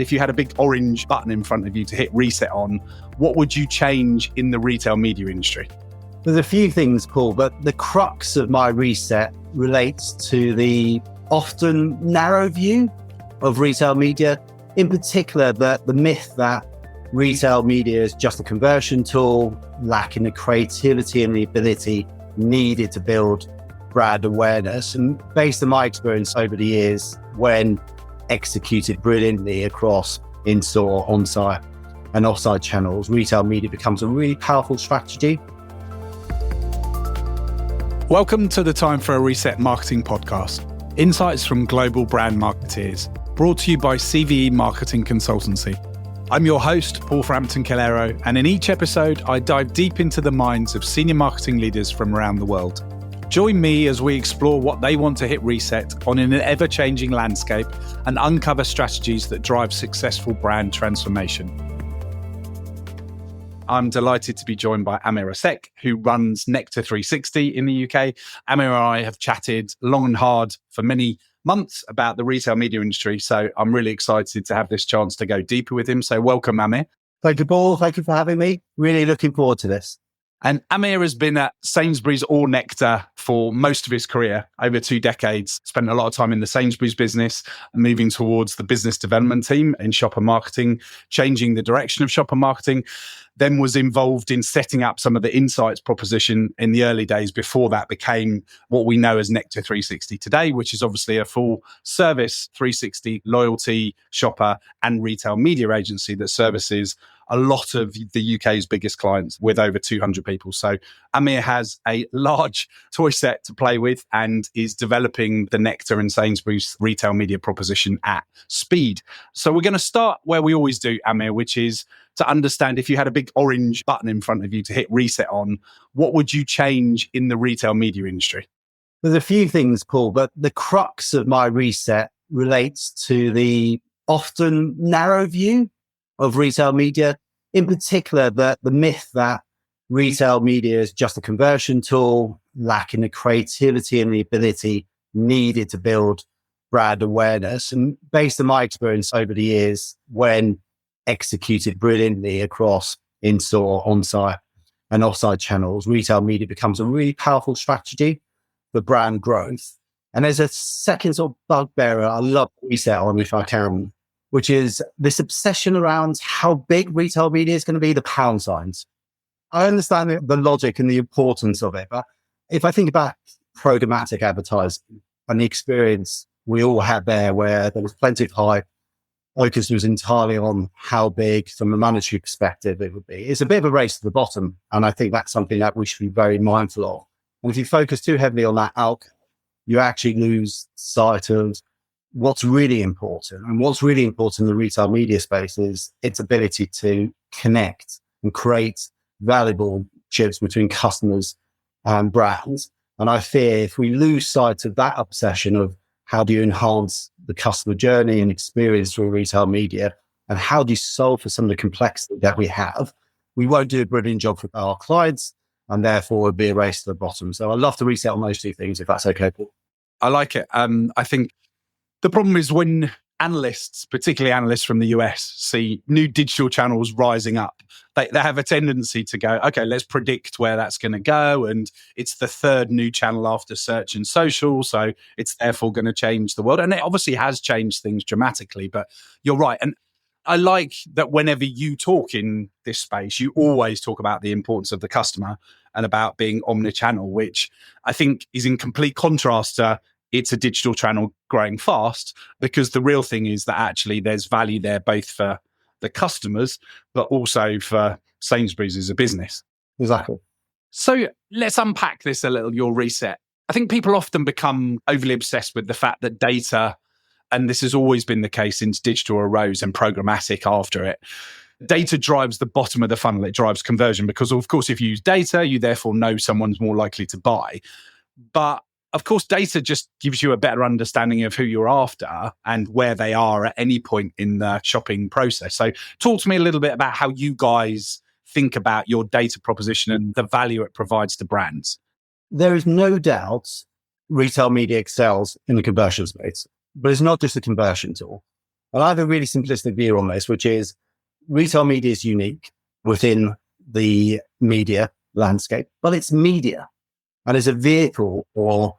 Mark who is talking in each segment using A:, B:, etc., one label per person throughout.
A: If you had a big orange button in front of you to hit reset on, what would you change in the retail media industry?
B: There's a few things, Paul, but the crux of my reset relates to the often narrow view of retail media, in particular the myth that retail media is just a conversion tool, lacking the creativity and the ability needed to build brand awareness. And based on my experience over the years, when executed brilliantly across in-store, on-site and off-site channels, retail media becomes a really powerful strategy.
A: Welcome to the Time for a Reset Marketing podcast. Insights from global brand marketeers, brought to you by CVE Marketing Consultancy. I'm your host, Paul Frampton-Calero, and in each episode, I dive deep into the minds of senior marketing leaders from around the world. Join me as we explore what they want to hit reset on in an ever-changing landscape and uncover strategies that drive successful brand transformation. I'm delighted to be joined by Amir Rasekh, who runs Nectar 360 in the UK. Amir and I have chatted long and hard for many months about the retail media industry, so I'm really excited to have this chance to go deeper with him. So welcome, Amir.
B: Thank you, Paul. Thank you for having me. Really looking forward to this.
A: And Amir has been at Sainsbury's or Nectar for most of his career, over 2 decades, spent a lot of time in the Sainsbury's business, moving towards the business development team in shopper marketing, changing the direction of shopper marketing, then was involved in setting up some of the insights proposition in the early days before that became what we know as Nectar 360 today, which is obviously a full service 360 loyalty, shopper and retail media agency that services a lot of the UK's biggest clients with over 200 people. So Amir has a large toy set to play with and is developing the Nectar and Sainsbury's retail media proposition at speed. So we're going to start where we always do, Amir, which is to understand, if you had a big orange button in front of you to hit reset on, what would you change in the retail media industry?
B: There's a few things, Paul, but the crux of my reset relates to the often narrow view of retail media, in particular the myth that retail media is just a conversion tool, lacking the creativity and the ability needed to build brand awareness. And based on my experience over the years, when executed brilliantly across in-store, on-site and off-site channels, retail media becomes a really powerful strategy for brand growth. And there's a second sort of bugbear I love to reset on, if I can, which is this obsession around how big retail media is going to be, the pound signs. I understand the logic and the importance of it, but if I think about programmatic advertising and the experience we all had there, where there was plenty of hype, focus was entirely on how big from a monetary perspective it would be. It's a bit of a race to the bottom, and I think that's something that we should be very mindful of. And if you focus too heavily on that outcome, you actually lose sight of what's really important. And what's really important in the retail media space is its ability to connect and create valuable relationships between customers and brands. And I fear if we lose sight of that obsession of how do you enhance the customer journey and experience through retail media, and how do you solve for some of the complexity that we have, we won't do a brilliant job for our clients, and therefore it'll be a race to the bottom. So I'd love to reset on those 2 things, if that's okay, Paul.
A: I like it. I think the problem is when analysts, particularly analysts from the US, see new digital channels rising up, they have a tendency to go, okay, let's predict where that's going to go. And it's the third new channel after search and social. So it's therefore going to change the world. And it obviously has changed things dramatically, but you're right. And I like that whenever you talk in this space, you always talk about the importance of the customer and about being omnichannel, which I think is in complete contrast to it's a digital channel growing fast, because the real thing is that actually there's value there both for the customers, but also for Sainsbury's as a business.
B: Exactly.
A: So let's unpack this a little, your reset. I think people often become overly obsessed with the fact that data, and this has always been the case since digital arose and programmatic after it, data drives the bottom of the funnel. It drives conversion because, of course, if you use data, you therefore know someone's more likely to buy. But of course, data just gives you a better understanding of who you're after and where they are at any point in the shopping process. So talk to me a little bit about how you guys think about your data proposition and the value it provides to brands.
B: There is no doubt retail media excels in the conversion space, but it's not just a conversion tool. And I have a really simplistic view on this, which is retail media is unique within the media landscape, but it's media and it's a vehicle or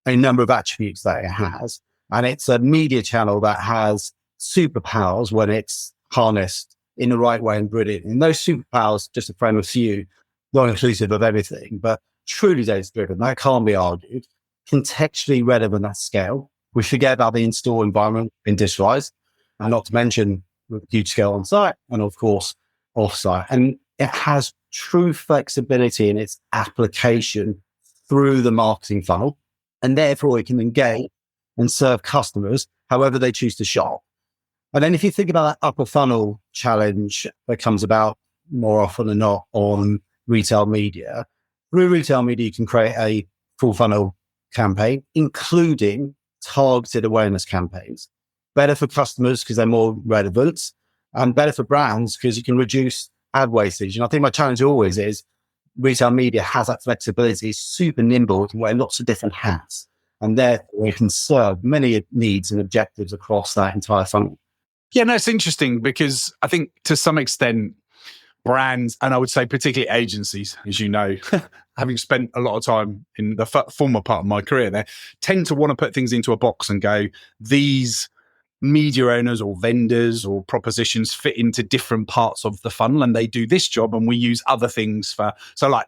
B: a number of attributes that it has. And it's a media channel that has superpowers when it's harnessed in the right way and brilliant. And those superpowers, just to frame a few, not inclusive of everything, but truly data driven, that can't be argued, contextually relevant at scale. We forget about the in-store environment in digitalized, and not to mention with huge scale on site and of course off-site. And it has true flexibility in its application through the marketing funnel. And therefore it can engage and serve customers however they choose to shop. And then if you think about that upper funnel challenge that comes about more often than not on retail media, through retail media, you can create a full funnel campaign, including targeted awareness campaigns. Better for customers because they're more relevant, and better for brands because you can reduce ad wastage. And I think my challenge always is retail media has that flexibility, it's super nimble, it can wear lots of different hats, and therefore it can serve many needs and objectives across that entire funnel.
A: Yeah, no, it's interesting because I think to some extent, brands, and I would say particularly agencies, as you know, having spent a lot of time in the former part of my career there, tend to want to put things into a box and go, these media owners or vendors or propositions fit into different parts of the funnel and they do this job and we use other things for, so like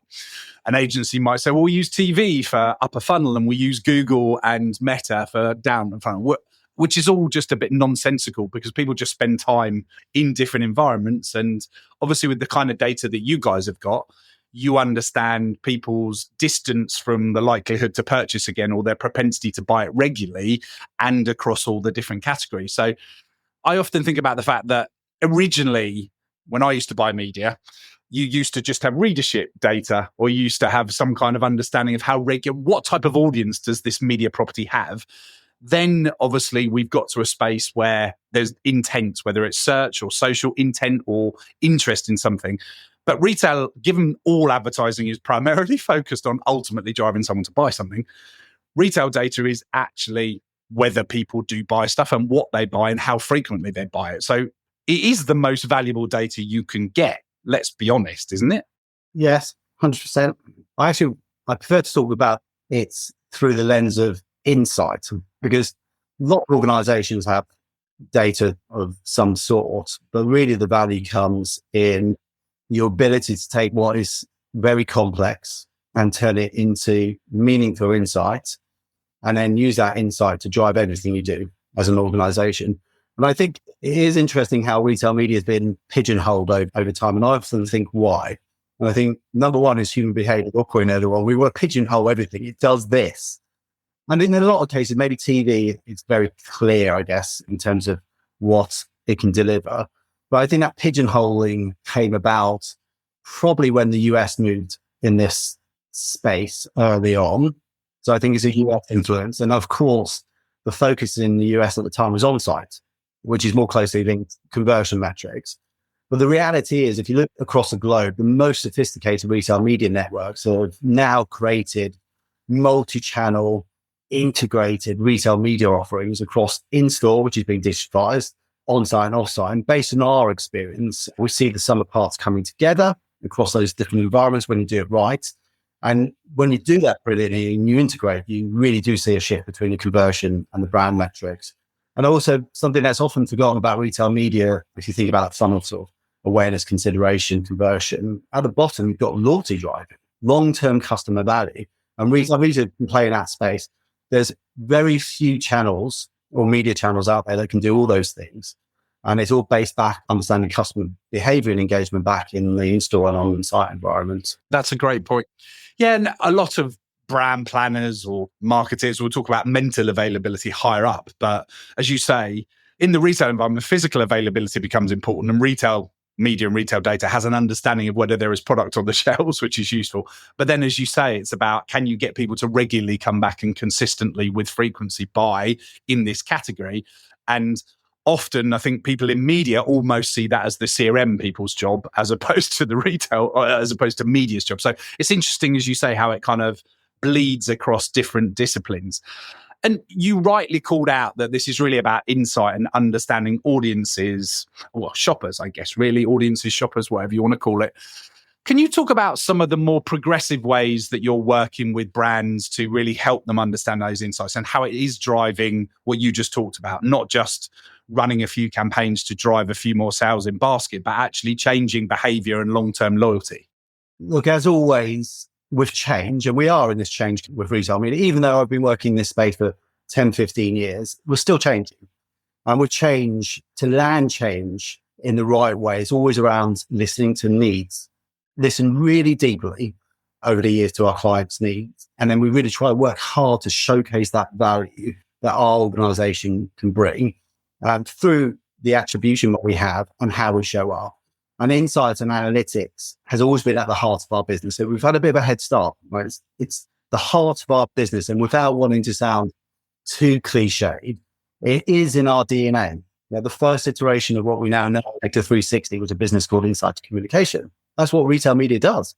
A: an agency might say, well, we use TV for upper funnel and we use Google and Meta for down funnel, which is all just a bit nonsensical because people just spend time in different environments. And obviously with the kind of data that you guys have got, you understand people's distance from the likelihood to purchase again or their propensity to buy it regularly and across all the different categories. So I often think about the fact that originally, when I used to buy media, you used to just have readership data or you used to have some kind of understanding of what type of audience does this media property have. Then obviously we've got to a space where there's intent, whether it's search or social intent or interest in something. But retail, given all advertising is primarily focused on ultimately driving someone to buy something, retail data is actually whether people do buy stuff and what they buy and how frequently they buy it. So it is the most valuable data you can get. Let's be honest, isn't it?
B: Yes, 100%. I prefer to talk about it through the lens of insight because a lot of organizations have data of some sort, but really the value comes in your ability to take what is very complex and turn it into meaningful insight and then use that insight to drive everything you do as an organization. And I think it is interesting how retail media has been pigeonholed over time. And I often think why. And I think number one is human behavior. We want to pigeonhole everything. It does this. And in a lot of cases, maybe TV, it's very clear, I guess, in terms of what it can deliver. But I think that pigeonholing came about probably when the US moved in this space early on. So I think it's a US influence. And of course, the focus in the US at the time was on-site, which is more closely linked to conversion metrics. But the reality is, if you look across the globe, the most sophisticated retail media networks have now created multi-channel, integrated retail media offerings across in-store, which is being digitized, on-site and off-site. And based on our experience, we see the sum of parts coming together across those different environments when you do it right. And when you do that brilliantly and you integrate, you really do see a shift between the conversion and the brand metrics. And also something that's often forgotten about retail media, if you think about that funnel sort of awareness, consideration, conversion, at the bottom, you've got loyalty driving, long-term customer value. And retail media can play in that space. There's very few channels or media channels out there that can do all those things. And it's all based back understanding customer behavior and engagement back in the in-store and on-site environment.
A: That's a great point. Yeah, and a lot of brand planners or marketers will talk about mental availability higher up. But as you say, in the retail environment, physical availability becomes important, and retail media and retail data has an understanding of whether there is product on the shelves, which is useful. But then, as you say, it's about, can you get people to regularly come back and consistently with frequency buy in this category? And often I think people in media almost see that as the CRM people's job as opposed to the retail, or as opposed to media's job. So it's interesting, as you say, how it kind of bleeds across different disciplines. And you rightly called out that this is really about insight and understanding audiences, well, shoppers, I guess, really, audiences, shoppers, whatever you want to call it. Can you talk about some of the more progressive ways that you're working with brands to really help them understand those insights and how it is driving what you just talked about, not just running a few campaigns to drive a few more sales in basket, but actually changing behavior and long-term loyalty?
B: Look, as always, with change, and we are in this change with retail media, even though I've been working in this space for 10, 15 years, we're still changing. And with change, to land change in the right way, it's always around listening to needs, listen really deeply over the years to our clients' needs. And then we really try to work hard to showcase that value that our organization can bring through the attribution that we have and how we show up. And insights and analytics has always been at the heart of our business. So we've had a bit of a head start, right? It's the heart of our business. And without wanting to sound too cliched, it is in our DNA. The first iteration of what we now know, Vector 360, was a business called Insight to Communication. That's what retail media does.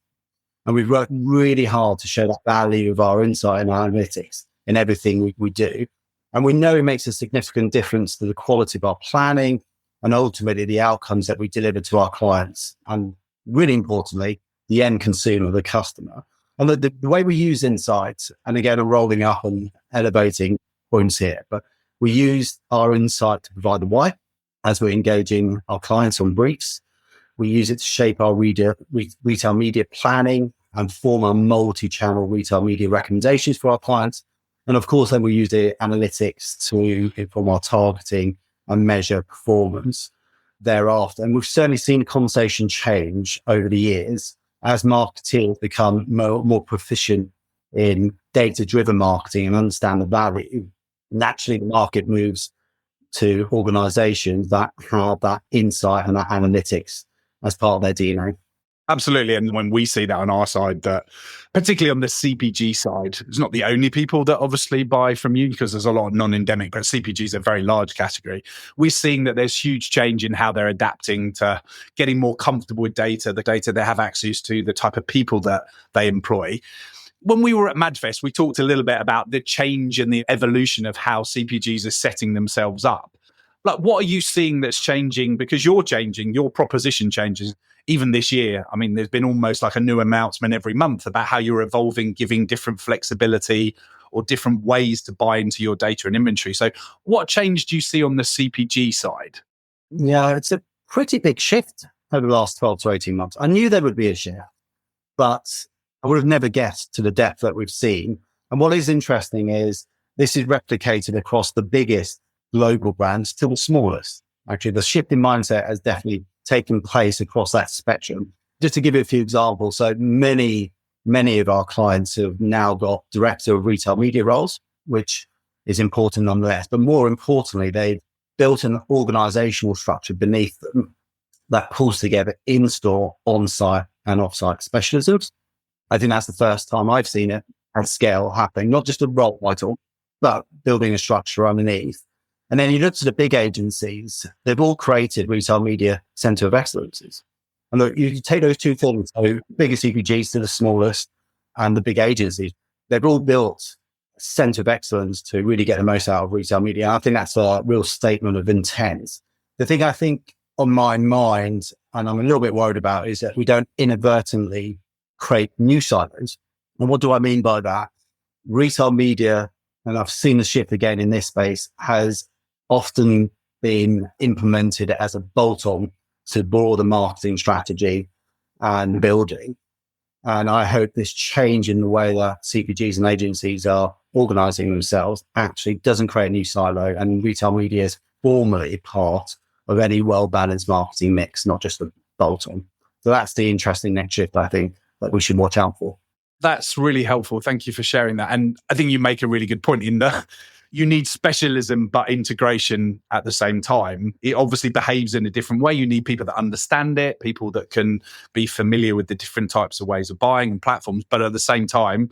B: And we've worked really hard to show that value of our insight and analytics in everything we do. And we know it makes a significant difference to the quality of our planning and ultimately the outcomes that we deliver to our clients. And really importantly, the end consumer, the customer. And the way we use insights, and again, I'm rolling up and elevating points here, but we use our insight to provide the why as we're engaging our clients on briefs. We use it to shape our retail media planning and form our multi-channel retail media recommendations for our clients. And of course, then we use the analytics to inform our targeting and measure performance thereafter. And we've certainly seen the conversation change over the years as marketeers become more proficient in data-driven marketing and understand the value. Naturally, the market moves to organizations that have that insight and that analytics as part of their DNA.
A: Absolutely. And when we see that on our side, that particularly on the CPG side, it's not the only people that obviously buy from you because there's a lot of non-endemic, but CPG is a very large category. We're seeing that there's huge change in how they're adapting to getting more comfortable with data, the data they have access to, the type of people that they employ. When we were at MadFest, we talked a little bit about the change and the evolution of how CPGs are setting themselves up. Like, what are you seeing that's changing? Because you're changing, your proposition changes. Even this year, I mean, there's been almost like a new announcement every month about how you're evolving, giving different flexibility or different ways to buy into your data and inventory. So what change do you see on the CPG side?
B: Yeah, it's a pretty big shift over the last 12 to 18 months. I knew there would be a shift, but I would have never guessed to the depth that we've seen. And what is interesting is this is replicated across the biggest global brands to the smallest. Actually, the shift in mindset has definitely taken place across that spectrum. Just to give you a few examples, so many of our clients have now got director of retail media roles, which is important nonetheless. But more importantly, they've built an organizational structure beneath them that pulls together in-store, on-site and off-site specialisms. I think that's the first time I've seen it at scale happening, not just a role title, but building a structure underneath. And then you look to the big agencies, they've all created retail media center of excellences. And look, you take those two things, so biggest CPGs to the smallest and the big agencies, they've all built a center of excellence to really get the most out of retail media. And I think that's a real statement of intent. The thing I think on my mind, and I'm a little bit worried about, is that we don't inadvertently create new silos. And what do I mean by that? Retail media, and I've seen the shift again in this space, has often been implemented as a bolt-on to broader marketing strategy and building. And I hope this change in the way that CPGs and agencies are organizing themselves actually doesn't create a new silo, and retail media is formally part of any well-balanced marketing mix, not just a bolt-on. So that's the interesting next shift, I think, that we should watch out for.
A: That's really helpful. Thank you for sharing that. And I think you make a really good point in that you need specialism, but integration at the same time. It obviously behaves in a different way. You need people that understand it, people that can be familiar with the different types of ways of buying and platforms. But at the same time,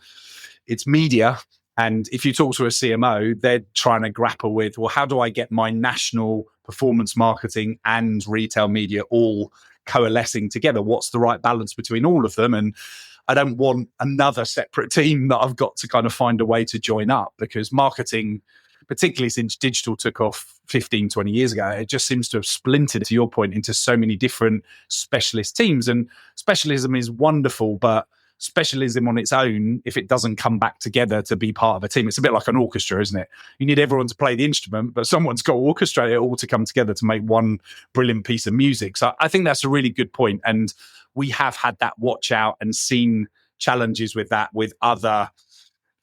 A: it's media. And if you talk to a CMO, they're trying to grapple with, well, how do I get my national performance marketing and retail media all coalescing together? What's the right balance between all of them? And I don't want another separate team that I've got to kind of find a way to join up, because marketing, particularly since digital took off 15, 20 years ago, it just seems to have splintered, to your point, into so many different specialist teams. And specialism is wonderful, but specialism on its own, if it doesn't come back together to be part of a team, it's a bit like an orchestra, isn't it? You need everyone to play the instrument, but someone's got to orchestrate it all to come together to make one brilliant piece of music. So I think that's a really good point. And we have had that watch out and seen challenges with that with other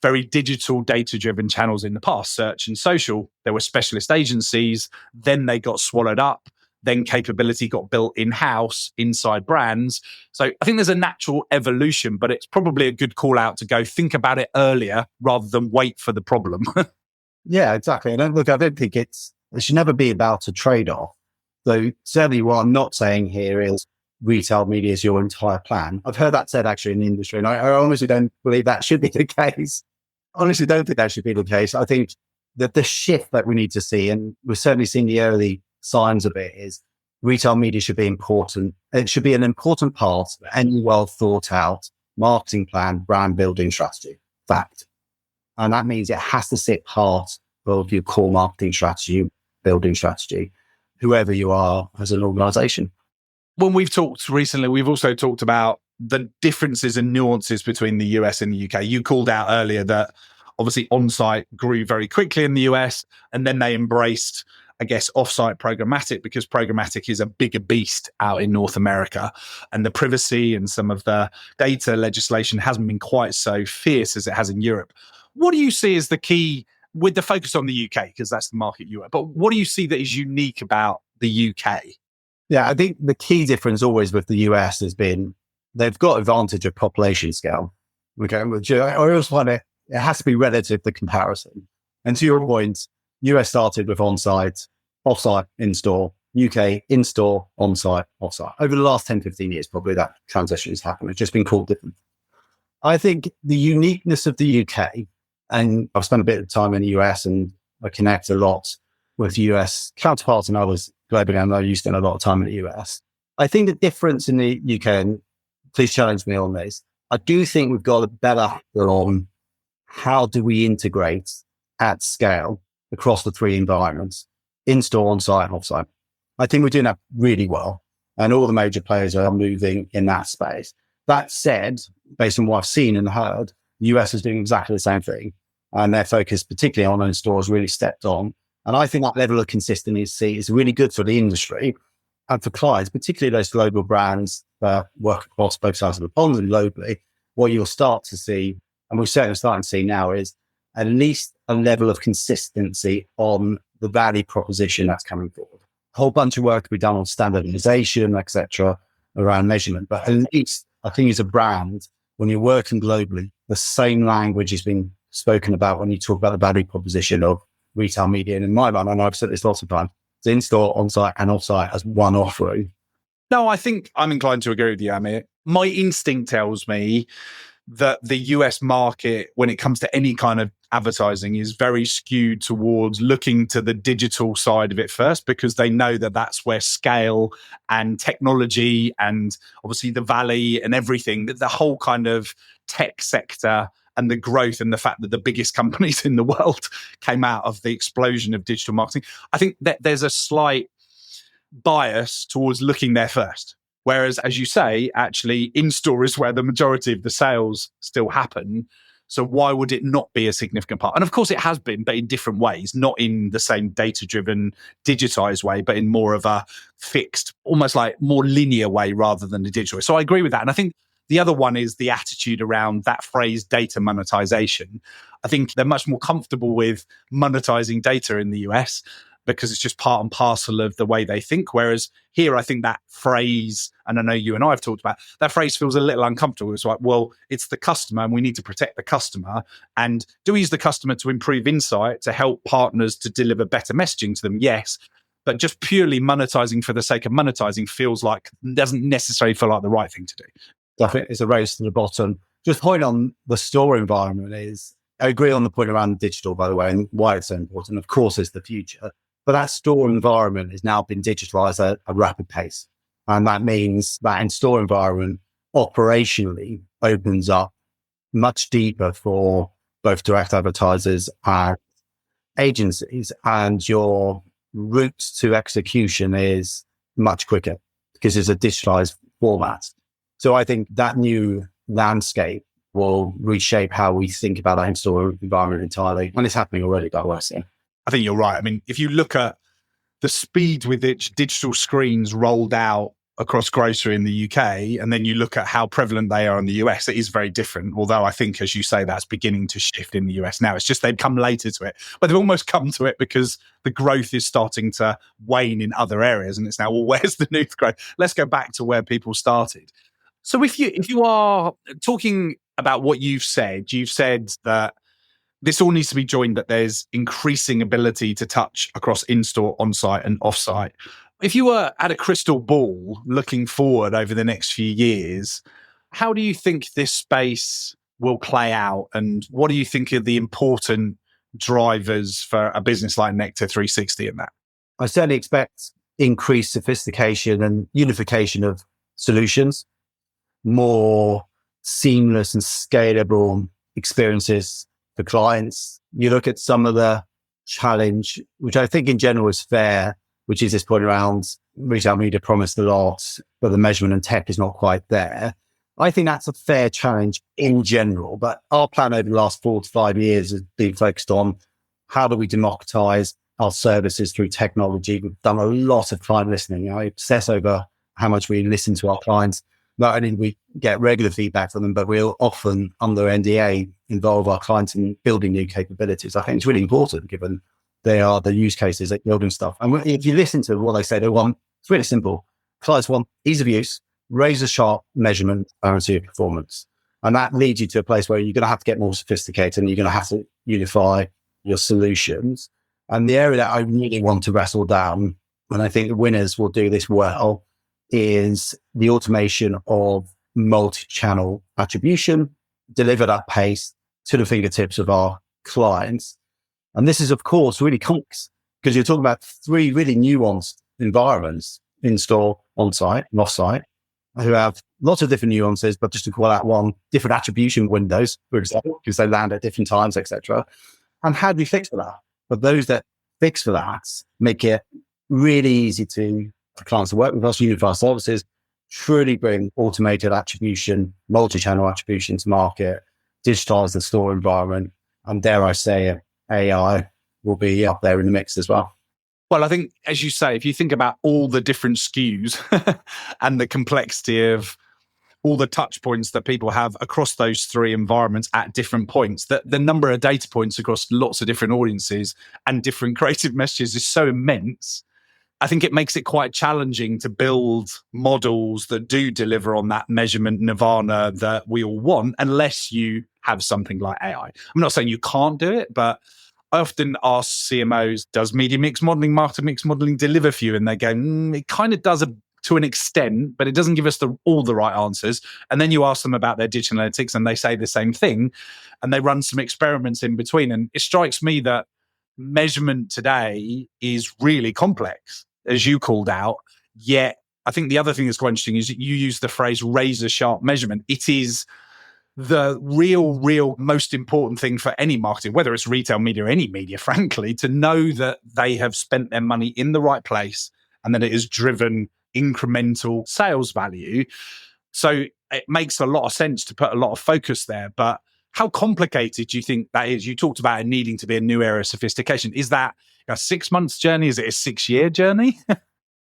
A: very digital, data-driven channels in the past. Search and social, there were specialist agencies, then they got swallowed up, then capability got built in-house inside brands. So I think there's a natural evolution, but it's probably a good call out to go think about it earlier rather than wait for the problem.
B: Yeah, exactly. And look, I don't think it should never be about a trade-off. So certainly what I'm not saying here is retail media is your entire plan. I've heard that said actually in the industry, and I honestly don't believe that should be the case. Honestly, don't think that should be the case. I think that the shift that we need to see, and we've certainly seen the early signs of it, is retail media should be important. It should be an important part of any well thought out marketing plan, brand building strategy. Fact. And that means it has to sit part of your core marketing strategy, building strategy, whoever you are as an organization.
A: When we've talked recently, we've also talked about the differences and nuances between the US and the UK. You called out earlier that obviously on-site grew very quickly in the US, and then they embraced, I guess, off-site programmatic, because programmatic is a bigger beast out in North America, and the privacy and some of the data legislation hasn't been quite so fierce as it has in Europe. What do you see as the key, with the focus on the UK, because that's the market you are, but what do you see that is unique about the UK?
B: Yeah, I think the key difference always with the US has been they've got advantage of population scale. Okay, which I always find it has to be relative to comparison. And to your point, US started with on-site, off-site, in-store, UK, in-store, on-site, off-site. Over the last 10, 15 years, probably that transition has happened. It's just been called different. I think the uniqueness of the UK, and I've spent a bit of time in the US and I connect a lot with US counterparts and others globally, and I used to spend a lot of time in the US. I think the difference in the UK, and please challenge me on this, I do think we've got a better handle on how do we integrate at scale across the three environments, in-store, on-site, and off-site. I think we're doing that really well, and all the major players are moving in that space. That said, based on what I've seen and heard, the US is doing exactly the same thing, and their focus, particularly on in-store, has really stepped on. And I think that level of consistency is really good for the industry and for clients, particularly those global brands that work across both sides of the pond and globally. What you'll start to see, and we're certainly starting to see now, is at least a level of consistency on the value proposition that's coming forward. A whole bunch of work to be done on standardization, etc., around measurement. But at least I think as a brand, when you're working globally, the same language is being spoken about when you talk about the value proposition of retail media. And in my mind, and I've said this lots of times, it's in-store, on-site and off-site as one offering.
A: No, I think I'm inclined to agree with you, Amir. My instinct tells me that the US market, when it comes to any kind of advertising, is very skewed towards looking to the digital side of it first, because they know that that's where scale and technology and obviously the valley and everything, the whole kind of tech sector and the growth and the fact that the biggest companies in the world came out of the explosion of digital marketing. I think that there's a slight bias towards looking there first. Whereas, as you say, actually in-store is where the majority of the sales still happen. So why would it not be a significant part? And of course it has been, but in different ways, not in the same data-driven, digitized way, but in more of a fixed, almost like more linear way rather than the digital way. So I agree with that. And I think the other one is the attitude around that phrase, data monetization. I think they're much more comfortable with monetizing data in the US because it's just part and parcel of the way they think. Whereas here, I think that phrase, and I know you and I have talked about, that phrase feels a little uncomfortable. It's like, well, it's the customer and we need to protect the customer. And do we use the customer to improve insight, to help partners to deliver better messaging to them? Yes. But just purely monetizing for the sake of monetizing feels like, doesn't necessarily feel like the right thing to do.
B: I think it's a race to the bottom. Just point on the store environment is, I agree on the point around digital, by the way, and why it's so important. Of course, it's the future. But that store environment has now been digitalized at a rapid pace. And that means that in store environment, operationally, opens up much deeper for both direct advertisers and agencies, and your route to execution is much quicker because it's a digitalized format. So I think that new landscape will reshape how we think about our in-store environment entirely. And it's happening already, by the way. So.
A: I think you're right. I mean, if you look at the speed with which digital screens rolled out across grocery in the UK, and then you look at how prevalent they are in the US, it is very different. Although I think, as you say, that's beginning to shift in the US now. It's just they've come later to it, but they've almost come to it because the growth is starting to wane in other areas. And it's now, well, where's the new growth? Let's go back to where people started. So if you are talking about what you've said that this all needs to be joined, that there's increasing ability to touch across in-store, on-site and off-site. If you were at a crystal ball looking forward over the next few years, how do you think this space will play out? And what do you think are the important drivers for a business like Nectar 360 in that?
B: I certainly expect increased sophistication and unification of solutions, more seamless and scalable experiences for clients. You look at some of the challenge, which I think in general is fair, which is this point around retail media promised a lot, but the measurement and tech is not quite there. I think that's a fair challenge in general, but our plan over the last 4 to 5 years has been focused on how do we democratize our services through technology. We've done a lot of client listening. I obsess over how much we listen to our clients. Not only do we get regular feedback from them, but we'll often, under NDA, involve our clients in building new capabilities. I think it's really important given they are the use cases that building stuff. And if you listen to what they say, they want, it's really simple. Clients want ease of use, razor sharp measurement, transparency of performance. And that leads you to a place where you're going to have to get more sophisticated and you're going to have to unify your solutions. And the area that I really want to wrestle down, and I think the winners will do this well, is the automation of multi-channel attribution delivered at pace to the fingertips of our clients. And this is, of course, really complex because you're talking about 3 really nuanced environments, in-store, on-site, and off-site, who have lots of different nuances, but just to call out one, different attribution windows, for example, because they land at different times, etc. And how do we fix for that? But those that fix for that make it really easy for clients to work with us, unify services, truly bring automated attribution, multi-channel attribution to market, digitize the store environment, and dare I say it, AI will be up there in the mix as well.
A: Well, I think, as you say, if you think about all the different SKUs and the complexity of all the touch points that people have across those 3 environments at different points, the number of data points across lots of different audiences and different creative messages is so immense. I think it makes it quite challenging to build models that do deliver on that measurement nirvana that we all want, unless you have something like AI. I'm not saying you can't do it, but I often ask CMOs, does media mix modeling, marketing mix modeling deliver for you? And they go, it kind of does to an extent, but it doesn't give us all the right answers. And then you ask them about their digital analytics and they say the same thing. And they run some experiments in between. And it strikes me that measurement today is really complex, as you called out. Yet, I think the other thing that's quite interesting is that you use the phrase razor sharp measurement. It is the real most important thing for any marketing, whether it's retail media or any media, frankly, to know that they have spent their money in the right place and that it has driven incremental sales value. So it makes a lot of sense to put a lot of focus there. But how complicated do you think that is? You talked about it needing to be a new area of sophistication. Is that a 6 months journey? Is it a 6-year journey?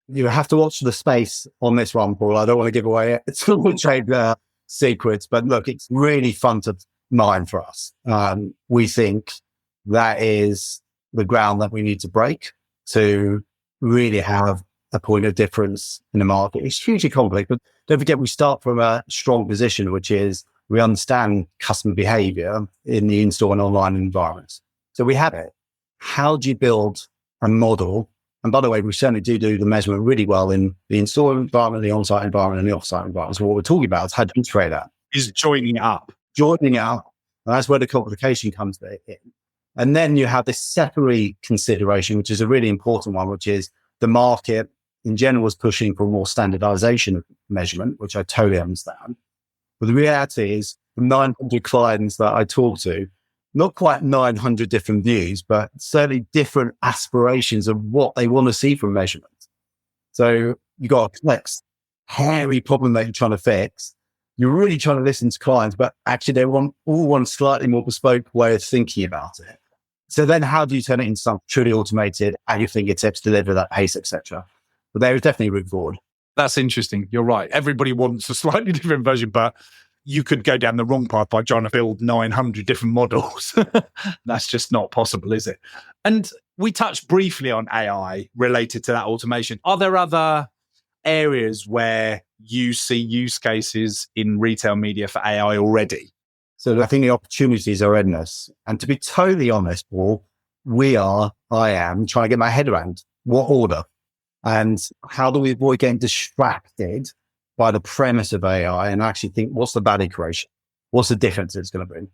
B: You have to watch the space on this one, Paul. I don't want to give away it's all trade secrets, but look, it's really front of mind for us. We think that is the ground that we need to break to really have a point of difference in the market. It's hugely complex, but don't forget we start from a strong position, which is we understand customer behavior in the in-store and online environments. So we have it. How do you build a model? And by the way, we certainly do the measurement really well in the in-store environment, the on-site environment, and the off-site environment. So what we're talking about is how to integrate that.
A: Is joining it up.
B: Joining it up. And that's where the complication comes in. And then you have this secondary consideration, which is a really important one, which is the market in general is pushing for more standardization of measurement, which I totally understand. But the reality is, the 900 clients that I talk to, not quite 900 different views, but certainly different aspirations of what they want to see from measurement. So you've got a complex, hairy problem that you're trying to fix. You're really trying to listen to clients, but actually they all want slightly more bespoke way of thinking about it. So then how do you turn it into something truly automated at your fingertips, deliver that pace, etc.? But there is definitely room forward.
A: That's interesting. You're right. Everybody wants a slightly different version, but you could go down the wrong path by trying to build 900 different models. That's just not possible, is it? And we touched briefly on AI related to that automation. Are there other areas where you see use cases in retail media for AI already?
B: So I think the opportunities are endless. And to be totally honest, Paul, I am trying to get my head around what order and how do we avoid getting distracted by the premise of AI and actually think, what's the value creation? What's the difference it's going to bring?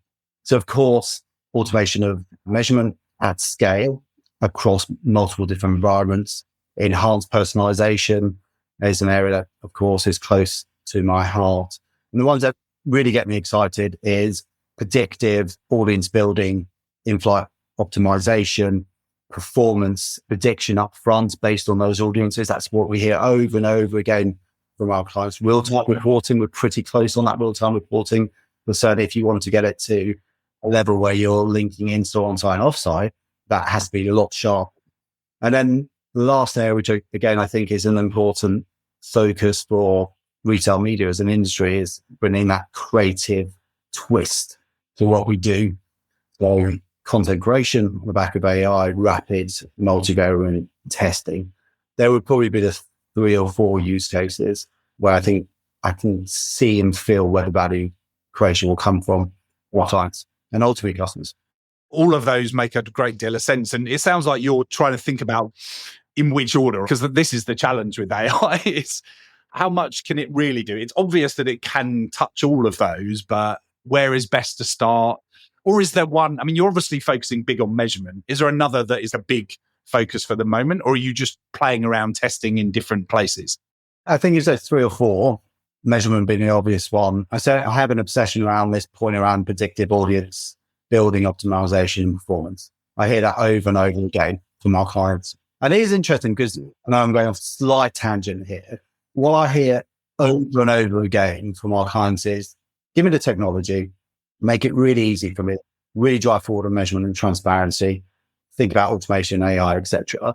B: So of course, automation of measurement at scale across multiple different environments, enhanced personalization is an area that of course is close to my heart. And the ones that really get me excited is predictive audience building, in-flight optimization, performance prediction up front based on those audiences. That's what we hear over and over again from our clients. Real-time reporting, we're pretty close on that real-time reporting. But certainly if you want to get it to a level where you're linking in-store, on-site, and off-site, that has to be a lot sharper. And then the last area, which again, I think is an important focus for retail media as an industry, is bringing that creative twist to what we do. So content creation on the back of AI, rapid multivariate testing. There would probably be the 3 or 4 use cases where I think I can see and feel where the value creation will come from, what clients and ultimately customers.
A: All of those make a great deal of sense. And it sounds like you're trying to think about in which order, because this is the challenge with AI. It's how much can it really do? It's obvious that it can touch all of those, but where is best to start? Or is there one? I mean, you're obviously focusing big on measurement. Is there another that is a big focus for the moment, or are you just playing around testing in different places?
B: I think you said 3 or 4, measurement being the obvious one. I have an obsession around this point around predictive audience building, optimization, and performance. I hear that over and over again from our clients. And it is interesting because I know I'm going off a slight tangent here. What I hear over and over again from our clients is, give me the technology, make it really easy for me, really drive forward on measurement and transparency, think about automation, AI, etc.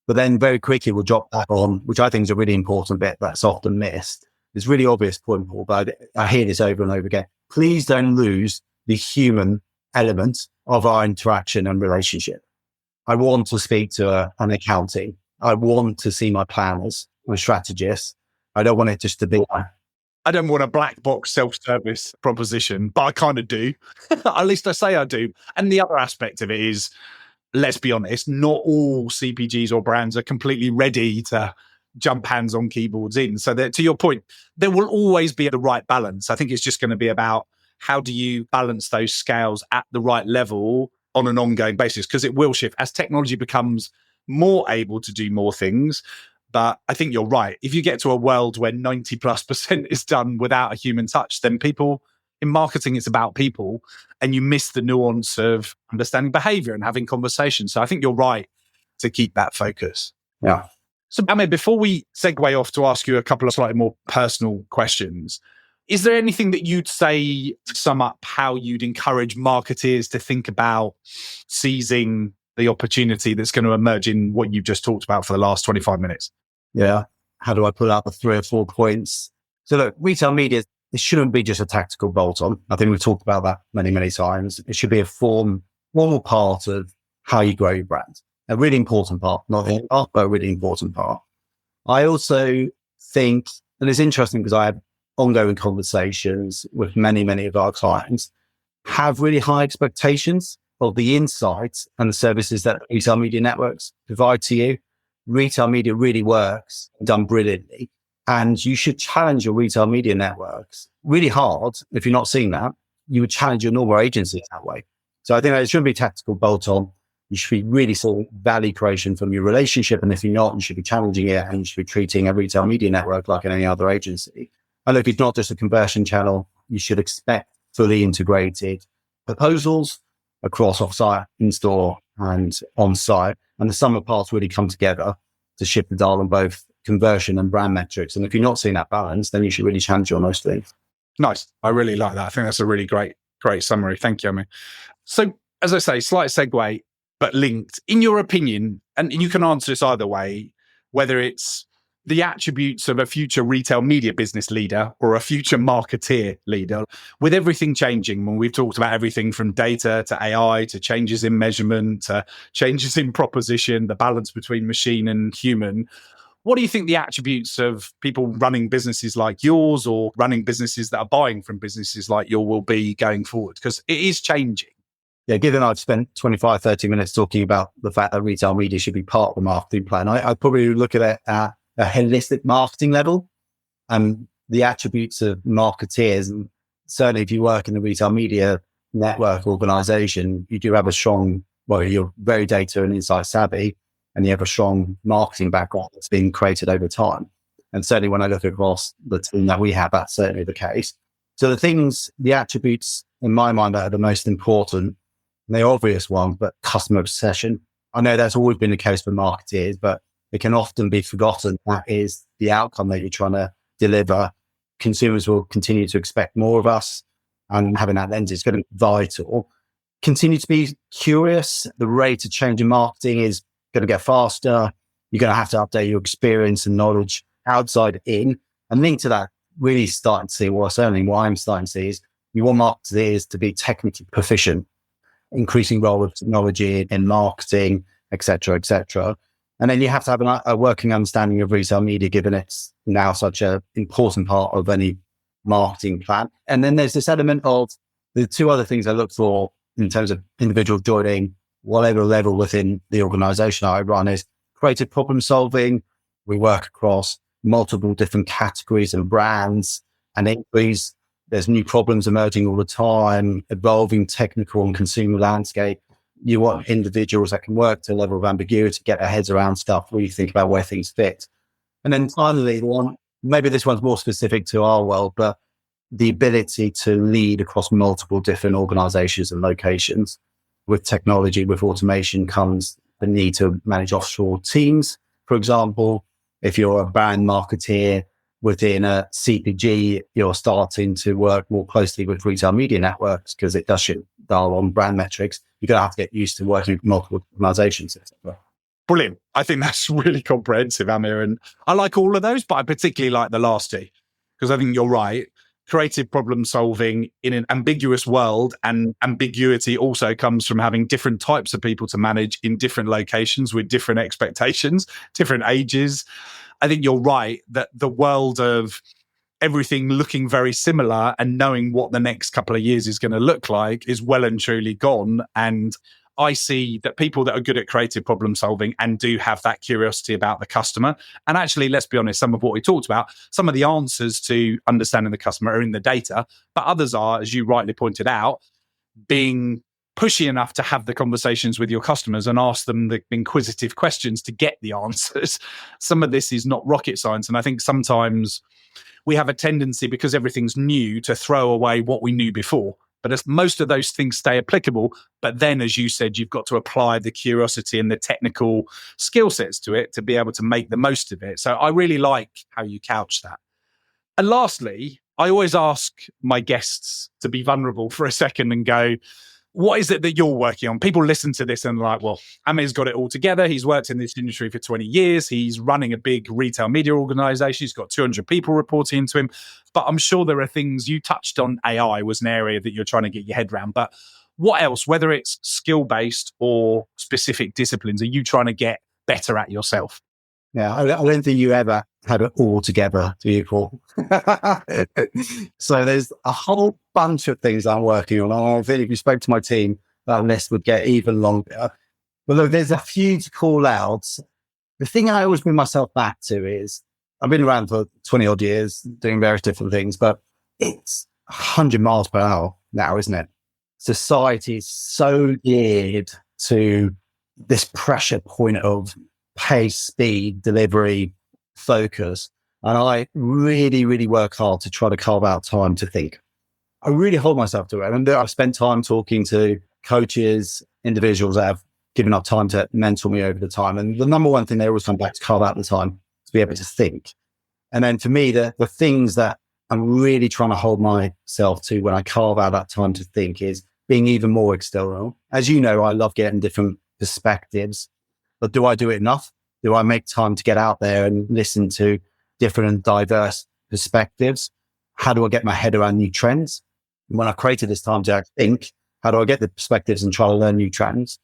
B: But then very quickly we'll drop that on, which I think is a really important bit that's often missed. It's really obvious point, Paul, but I hear this over and over again. Please don't lose the human element of our interaction and relationship. I want to speak to an accounting. I want to see my planners, my strategists. I don't want it just to be...
A: I don't want a black box self-service proposition, but I kind of do. At least I say I do. And the other aspect of it is, let's be honest, not all CPGs or brands are completely ready to jump hands on keyboards in. So that, to your point, there will always be the right balance. I think it's just going to be about how do you balance those scales at the right level on an ongoing basis, because it will shift as technology becomes more able to do more things. But I think you're right. If you get to a world where 90+% is done without a human touch, then people in marketing, it's about people, and you miss the nuance of understanding behavior and having conversations. So I think you're right to keep that focus.
B: Yeah.
A: So Amir, before we segue off to ask you a couple of slightly more personal questions, is there anything that you'd say to sum up how you'd encourage marketeers to think about seizing the opportunity that's going to emerge in what you've just talked about for the last 25 minutes?
B: Yeah. How do I pull out the 3 or 4 points? So look, retail media, it shouldn't be just a tactical bolt-on. I think we've talked about that many, many times. It should be a formal part of how you grow your brand. A really important part, not the only part, but a really important part. I also think, and it's interesting because I have ongoing conversations with many, many of our clients, have really high expectations of the insights and the services that retail media networks provide to you. Retail media really works, done brilliantly. And you should challenge your retail media networks really hard. If you're not seeing that, you would challenge your normal agencies that way. So I think that it shouldn't be tactical bolt-on. You should be really seeing value creation from your relationship. And if you're not, you should be challenging it, and you should be treating a retail media network like any other agency. And look, it's not just a conversion channel. you should expect fully integrated proposals across offsite, in-store and on-site. And the sum of parts really come together to shift the dial on both conversion and brand metrics. And if you're not seeing that balance, then you should really challenge on those things.
A: Nice. I really like that. I think that's a really great summary. Thank you, Amir. So, as I say, slight segue, but linked. In your opinion, and you can answer this either way, whether it's the attributes of a future retail media business leader or a future marketeer leader, with everything changing, when we've talked about everything from data to AI to changes in measurement to changes in proposition, the balance between machine and human, what do you think the attributes of people running businesses like yours or running businesses that are buying from businesses like yours will be going forward? Because it is changing.
B: Yeah, given I've spent 25, 30 minutes talking about the fact that retail media should be part of the marketing plan, I'd probably look at it at a holistic marketing level and the attributes of marketeers. And certainly if you work in the retail media network organization, you do have you're very data and insight savvy, and you have a strong marketing background that's been created over time. And certainly when I look across the team that we have, that's certainly the case. So the attributes in my mind that are the most important, and the obvious one, but customer obsession. I know that's always been the case for marketeers, but it can often be forgotten. That is the outcome that you're trying to deliver. Consumers will continue to expect more of us, and having that lens is going to be vital. Continue to be curious. The rate of change in marketing is going to get faster. You're going to have to update your experience and knowledge outside in. And linked to that, really starting to see what I'm starting to see is you want marketers to be technically proficient, increasing role of technology in marketing, et cetera, et cetera. And then you have to have a working understanding of retail media, given it's now such an important part of any marketing plan. And then there's this element of the two other things I look for in terms of individual joining whatever level within the organization I run is creative problem solving. We work across multiple different categories and brands and industries. There's new problems emerging all the time, evolving technical and consumer landscape. You want individuals that can work to a level of ambiguity, get their heads around stuff, really think about where things fit. And then finally, maybe this one's more specific to our world, but the ability to lead across multiple different organizations and locations. With technology, with automation comes the need to manage offshore teams. For example, if you're a brand marketeer within a CPG, you're starting to work more closely with retail media networks because it does dial on brand metrics. You're going to have to get used to working with multiple organizations, etc.
A: Brilliant. I think that's really comprehensive, Amir. And I like all of those, but I particularly like the last two, because I think you're right. Creative problem solving in an ambiguous world, and ambiguity also comes from having different types of people to manage in different locations with different expectations, different ages. I think you're right that the world of everything looking very similar and knowing what the next couple of years is going to look like is well and truly gone. And I see that people that are good at creative problem solving and do have that curiosity about the customer. And actually, let's be honest, some of what we talked about, some of the answers to understanding the customer are in the data, but others are, as you rightly pointed out, being pushy enough to have the conversations with your customers and ask them the inquisitive questions to get the answers. Some of this is not rocket science. And I think sometimes we have a tendency, because everything's new, to throw away what we knew before. But as most of those things stay applicable, but then, as you said, you've got to apply the curiosity and the technical skill sets to it to be able to make the most of it. So I really like how you couch that. And lastly, I always ask my guests to be vulnerable for a second and go, what is it that you're working on? People listen to this and are like, well, Amir's got it all together. He's worked in this industry for 20 years. He's running a big retail media organization. He's got 200 people reporting into him. But I'm sure there are things you touched on. AI was an area that you're trying to get your head around. But what else, whether it's skill-based or specific disciplines, are you trying to get better at yourself?
B: Yeah, I don't think you ever had it all together, do you, Paul? So there's a whole bunch of things I'm working on. I think if you spoke to my team, that list would get even longer. But look, there's a few to call out. The thing I always bring myself back to is I've been around for 20 odd years doing various different things, but it's 100 miles per hour now, isn't it? Society is so geared to this pressure point of pace, speed, delivery, focus. And I really, really work hard to try to carve out time to think. I really hold myself to it. And I've spent time talking to coaches, individuals that have given up time to mentor me over the time. And the number one thing they always come back to carve out the time to be able to think. And then for me, the things that I'm really trying to hold myself to when I carve out that time to think is being even more external. As you know, I love getting different perspectives, but do I do it enough? Do I make time to get out there and listen to different and diverse perspectives? How do I get my head around new trends? When I created this time to think, how do I get the perspectives and try to learn new trends?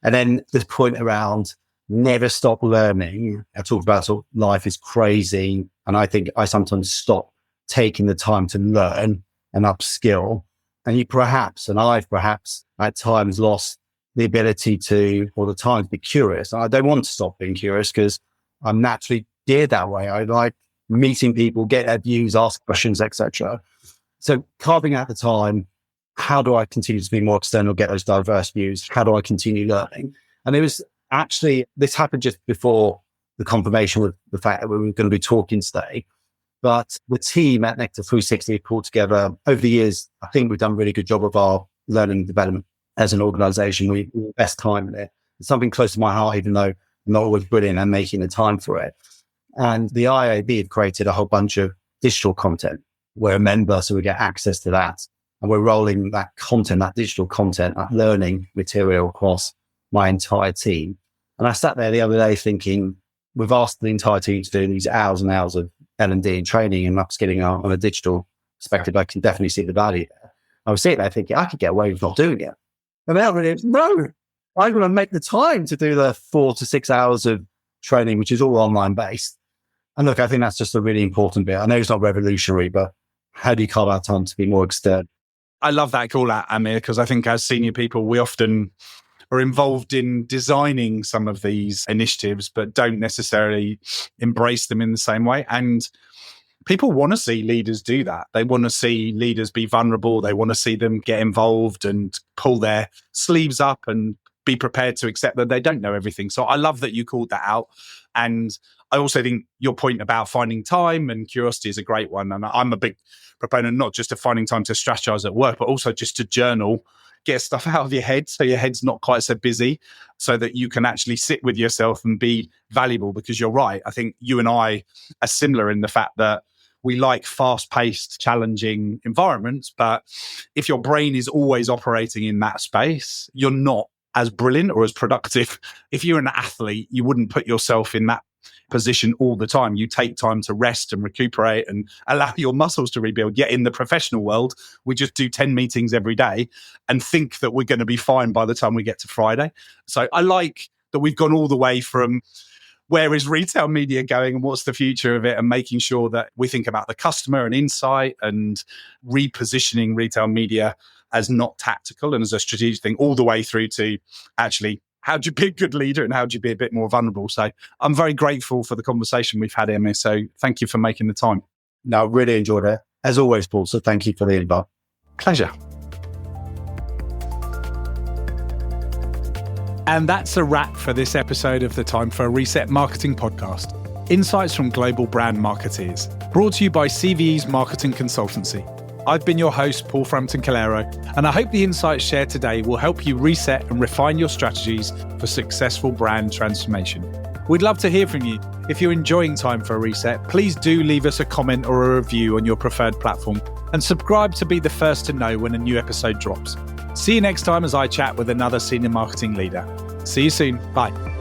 B: And then this point around never stop learning. I talked about sort of life is crazy. And I think I sometimes stop taking the time to learn and upskill. And I've perhaps at times lost the ability to, or the time to be curious. I don't want to stop being curious because I'm naturally geared that way. I like meeting people, get their views, ask questions, etc. So carving out the time, how do I continue to be more external, get those diverse views? How do I continue learning? And it was actually, this happened just before the confirmation with the fact that we were going to be talking today. But the team at Nectar 360 pulled together over the years. I think we've done a really good job of our learning and development as an organization. We invest time in it. It's something close to my heart, even though I'm not always brilliant at making the time for it. And the IAB have created a whole bunch of digital content. We're a member, so we get access to that. And we're rolling that content, that digital content, that learning material across my entire team. And I sat there the other day thinking, we've asked the entire team to do these hours and hours of L&D and training and upskilling on a digital perspective. I can definitely see the value there. I was sitting there thinking, I could get away with not doing it. And now no, I'm going to make the time to do the 4 to 6 hours of training, which is all online based. And look, I think that's just a really important bit. I know it's not revolutionary, but how do you carve out time to be more external?
A: I love that call out, Amir, because I think as senior people, we often are involved in designing some of these initiatives, but don't necessarily embrace them in the same way. And people want to see leaders do that. They want to see leaders be vulnerable. They want to see them get involved and pull their sleeves up and be prepared to accept that they don't know everything. So I love that you called that out. And I also think your point about finding time and curiosity is a great one. And I'm a big proponent, not just of finding time to strategize at work, but also just to journal, get stuff out of your head so your head's not quite so busy, so that you can actually sit with yourself and be valuable. Because you're right. I think you and I are similar in the fact that we like fast-paced, challenging environments. But if your brain is always operating in that space, you're not as brilliant or as productive. If you're an athlete, you wouldn't put yourself in that position all the time. You take time to rest and recuperate and allow your muscles to rebuild. Yet in the professional world, we just do 10 meetings every day and think that we're going to be fine by the time we get to Friday. So I like that we've gone all the way from where is retail media going and what's the future of it, and making sure that we think about the customer and insight and repositioning retail media as not tactical and as a strategic thing, all the way through to actually how do you be a good leader and how do you be a bit more vulnerable? So I'm very grateful for the conversation we've had, Amir. So thank you for making the time.
B: No, really enjoyed it. As always, Paul. So thank you for the invite.
A: Pleasure. And that's a wrap for this episode of the Time for a Reset Marketing podcast. Insights from global brand marketeers. Brought to you by CVE's Marketing Consultancy. I've been your host, Paul Frampton-Calero, and I hope the insights shared today will help you reset and refine your strategies for successful brand transformation. We'd love to hear from you. If you're enjoying Time for a Reset, please do leave us a comment or a review on your preferred platform and subscribe to be the first to know when a new episode drops. See you next time as I chat with another senior marketing leader. See you soon. Bye.